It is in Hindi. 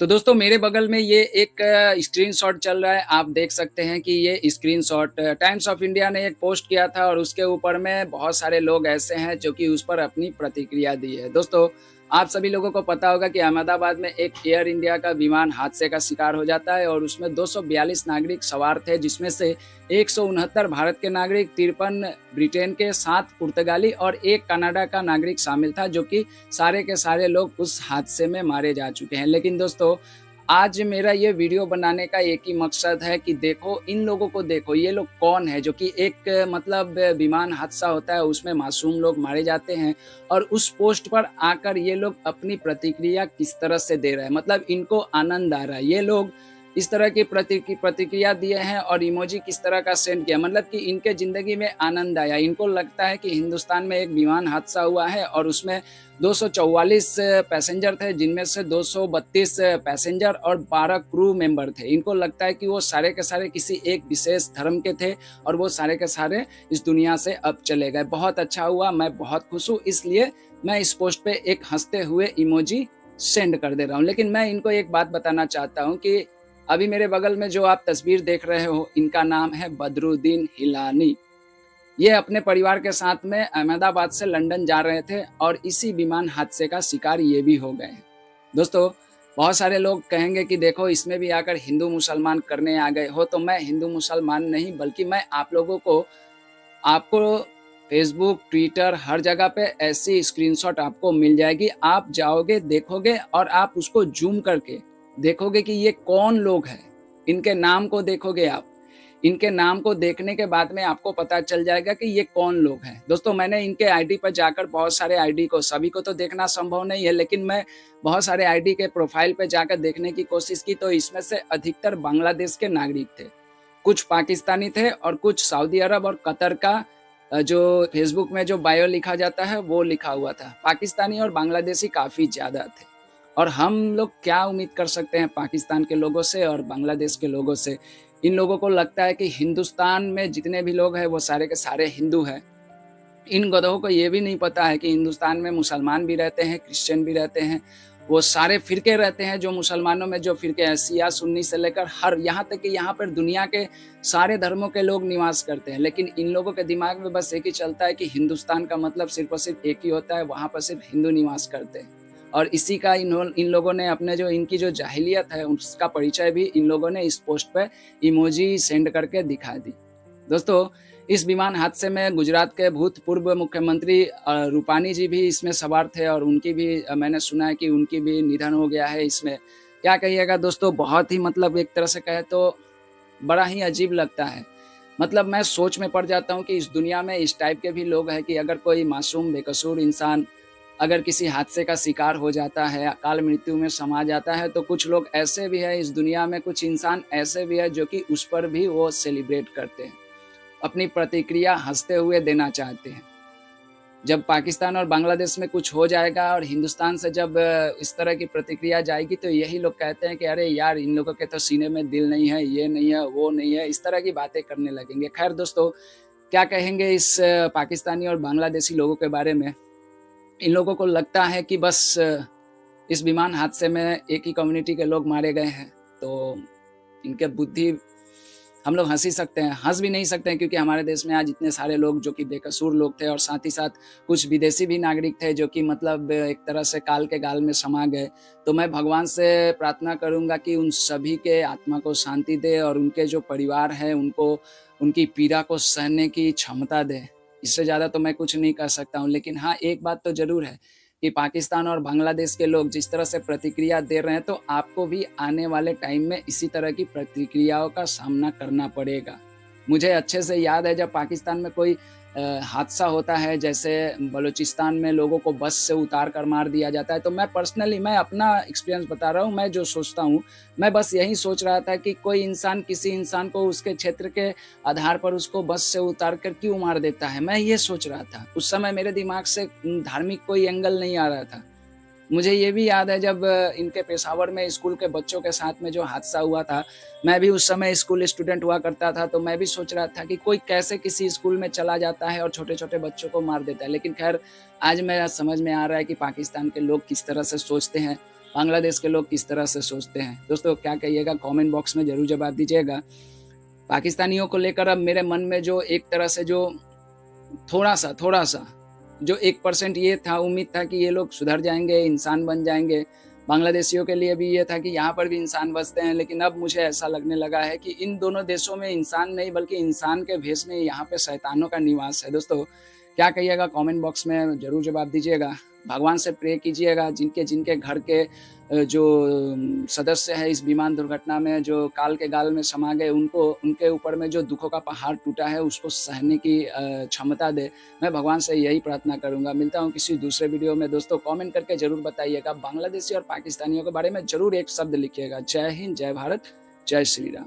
तो दोस्तों मेरे बगल में ये एक स्क्रीनशॉट चल रहा है। आप देख सकते हैं कि ये स्क्रीनशॉट टाइम्स ऑफ इंडिया ने एक पोस्ट किया था और उसके ऊपर में बहुत सारे लोग ऐसे हैं जो कि उस पर अपनी प्रतिक्रिया दी है। दोस्तों, आप सभी लोगों को पता होगा कि अहमदाबाद में एक एयर इंडिया का विमान हादसे का शिकार हो जाता है और उसमें 242 नागरिक सवार थे, जिसमें से 169 भारत के नागरिक, 53 ब्रिटेन के, 7 पुर्तगाली और 1 कनाडा का नागरिक शामिल था, जो कि सारे के सारे लोग उस हादसे में मारे जा चुके हैं। लेकिन दोस्तों, आज मेरा ये वीडियो बनाने का एक ही मकसद है कि देखो, इन लोगों को देखो, ये लोग कौन है जो कि एक मतलब विमान हादसा होता है उसमें मासूम लोग मारे जाते हैं और उस पोस्ट पर आकर ये लोग अपनी प्रतिक्रिया किस तरह से दे रहे हैं। मतलब इनको आनंद आ रहा है, ये लोग इस तरह की प्रतिक्रिया दिए हैं और इमोजी किस तरह का सेंड किया, मतलब कि इनके ज़िंदगी में आनंद आया। इनको लगता है कि हिंदुस्तान में एक विमान हादसा हुआ है और उसमें 244 पैसेंजर थे, जिनमें से 232 पैसेंजर और 12 क्रू मेंबर थे। इनको लगता है कि वो सारे के सारे किसी एक विशेष धर्म के थे और वो सारे के सारे इस दुनिया से अब चले गए। बहुत अच्छा हुआ, मैं बहुत खुश हूँ, इसलिए मैं इस पोस्ट पे एक हँसते हुए इमोजी सेंड कर दे रहा हूँ। लेकिन मैं इनको एक बात बताना चाहता हूँ कि अभी मेरे बगल में जो आप तस्वीर देख रहे हो, इनका नाम है बदरुद्दीन हिलानी। ये अपने परिवार के साथ में अहमदाबाद से लंदन जा रहे थे और इसी विमान हादसे का शिकार ये भी हो गए हैं। दोस्तों, बहुत सारे लोग कहेंगे कि देखो, इसमें भी आकर हिंदू मुसलमान करने आ गए हो। तो मैं हिंदू मुसलमान नहीं, बल्कि मैं आप लोगों को, आपको फेसबुक, ट्विटर, हर जगह पे ऐसी स्क्रीनशॉट आपको मिल जाएगी। आप जाओगे, देखोगे और आप उसको ज़ूम करके देखोगे कि ये कौन लोग हैं। इनके नाम को देखोगे आप। इनके नाम को देखने के बाद में आपको पता चल जाएगा कि ये कौन लोग हैं। दोस्तों, मैंने इनके आईडी पर जाकर बहुत सारे आईडी को, सभी को तो देखना संभव नहीं है, लेकिन मैं बहुत सारे आईडी के प्रोफाइल पे जाकर देखने की कोशिश की, तो इसमें से अधिकतर बांग्लादेश के नागरिक थे। कुछ पाकिस्तानी थे और कुछ सऊदी अरब और कतर का जो फेसबुक में जो बायो लिखा जाता है वो लिखा हुआ था। पाकिस्तानी और बांग्लादेशी काफ़ी ज़्यादा थे और हम लोग क्या उम्मीद कर सकते हैं पाकिस्तान के लोगों से और बांग्लादेश के लोगों से। इन लोगों को लगता है कि हिंदुस्तान में जितने भी लोग हैं वो सारे के सारे हिंदू हैं। इन गधों को ये भी नहीं पता है कि हिंदुस्तान में मुसलमान भी रहते हैं, क्रिश्चियन भी रहते हैं, वो सारे फ़िरके रहते हैं। जो मुसलमानों में जो फ़िरके हैं, शिया, सुन्नी से लेकर हर, यहाँ तक कि यहाँ पर दुनिया के सारे धर्मों के लोग निवास करते हैं। लेकिन इन लोगों के दिमाग में बस एक ही चलता है कि हिंदुस्तान का मतलब सिर्फ़ और सिर्फ़ एक ही होता है, वहाँ पर सिर्फ़ हिंदू निवास करते हैं। और इसी का इन लोगों ने अपने जो इनकी जो जाहिलियत है, उसका परिचय भी इन लोगों ने इस पोस्ट पे इमोजी सेंड करके दिखा दी। दोस्तों, इस विमान हादसे में गुजरात के भूतपूर्व मुख्यमंत्री रूपानी जी भी इसमें सवार थे और उनकी भी मैंने सुना है कि उनकी भी निधन हो गया है इसमें। क्या कहिएगा दोस्तों, बहुत ही मतलब एक तरह से कहें तो बड़ा ही अजीब लगता है। मतलब मैं सोच में पड़ जाता हूँ कि इस दुनिया में इस टाइप के भी लोग हैं कि अगर कोई मासूम बेकसूर इंसान अगर किसी हादसे का शिकार हो जाता है, अकाल मृत्यु में समा जाता है, तो कुछ लोग ऐसे भी हैं इस दुनिया में, कुछ इंसान ऐसे भी हैं जो कि उस पर भी वो सेलिब्रेट करते हैं। अपनी प्रतिक्रिया हँसते हुए देना चाहते हैं। जब पाकिस्तान और बांग्लादेश में कुछ हो जाएगा और हिंदुस्तान से जब इस तरह की प्रतिक्रिया जाएगी, तो यही लोग कहते हैं कि अरे यार, इन लोगों के तो सीने में दिल नहीं है, ये नहीं है, वो नहीं है, इस तरह की बातें करने लगेंगे। खैर दोस्तों, क्या कहेंगे इस पाकिस्तानी और बांग्लादेशी लोगों के बारे में। इन लोगों को लगता है कि बस इस विमान हादसे में एक ही कम्युनिटी के लोग मारे गए हैं, तो इनके बुद्धि, हम लोग हँस ही सकते हैं, हँस भी नहीं सकते हैं, क्योंकि हमारे देश में आज इतने सारे लोग जो कि बेकसूर लोग थे और साथ ही साथ कुछ विदेशी भी नागरिक थे जो कि मतलब एक तरह से काल के गाल में समा गए। तो मैं भगवान से प्रार्थना करूँगा कि उन सभी के आत्मा को शांति दे और उनके जो परिवार हैं उनको उनकी पीड़ा को सहने की क्षमता दे। इससे ज़्यादा तो मैं कुछ नहीं कर सकता हूँ। लेकिन हाँ, एक बात तो ज़रूर है कि पाकिस्तान और बांग्लादेश के लोग जिस तरह से प्रतिक्रिया दे रहे हैं, तो आपको भी आने वाले टाइम में इसी तरह की प्रतिक्रियाओं का सामना करना पड़ेगा। मुझे अच्छे से याद है, जब पाकिस्तान में कोई हादसा होता है, जैसे बलूचिस्तान में लोगों को बस से उतार कर मार दिया जाता है, तो मैं पर्सनली, मैं अपना एक्सपीरियंस बता रहा हूँ, मैं जो सोचता हूँ, मैं बस यही सोच रहा था कि कोई इंसान किसी इंसान को उसके क्षेत्र के आधार पर उसको बस से उतार कर क्यों मार देता है, मैं ये सोच रहा था। उस समय मेरे दिमाग से धार्मिक कोई एंगल नहीं आ रहा था। मुझे ये भी याद है, जब इनके पेशावर में स्कूल के बच्चों के साथ में जो हादसा हुआ था, मैं भी उस समय स्कूल स्टूडेंट हुआ करता था, तो मैं भी सोच रहा था कि कोई कैसे किसी स्कूल में चला जाता है और छोटे-छोटे बच्चों को मार देता है। लेकिन ख़ैर, आज मेरा समझ में आ रहा है कि पाकिस्तान के लोग किस तरह से सोचते हैं। बांग्लादेश के लोग किस तरह से सोचते हैं। दोस्तों क्या कहिएगा कमेंट बॉक्स में ज़रूर जवाब दीजिएगा। पाकिस्तानियों को लेकर अब मेरे मन में जो एक तरह से जो थोड़ा-सा जो 1% ये था उम्मीद था कि ये लोग सुधर जाएँगे, इंसान बन जाएँगे। बांग्लादेशियों के लिए भी ये था कि यहाँ पर भी इंसान बसते हैं, लेकिन अब मुझे ऐसा लगने लगा है कि इन दोनों देशों में इंसान नहीं बल्कि इंसान के भेष में यहाँ पे शैतानों का निवास है। दोस्तों, क्या कहिएगा कमेंट बॉक्स में ज़रूर जवाब दीजिएगा। भगवान से प्रे कीजिएगा जिनके घर के जो सदस्य हैं इस विमान दुर्घटना में जो काल के गाल में समा गए उनको उनके ऊपर में जो दुखों का पहाड़ टूटा है उसको सहने की क्षमता दे। मैं भगवान से यही प्रार्थना करूँगा। मिलता हूँ किसी दूसरे वीडियो में। दोस्तों कमेंट करके ज़रूर बताइएगा। बांग्लादेशी और पाकिस्तानियों के बारे में ज़रूर एक शब्द लिखिएगा। जय हिंद, जय भारत, जय श्री राम।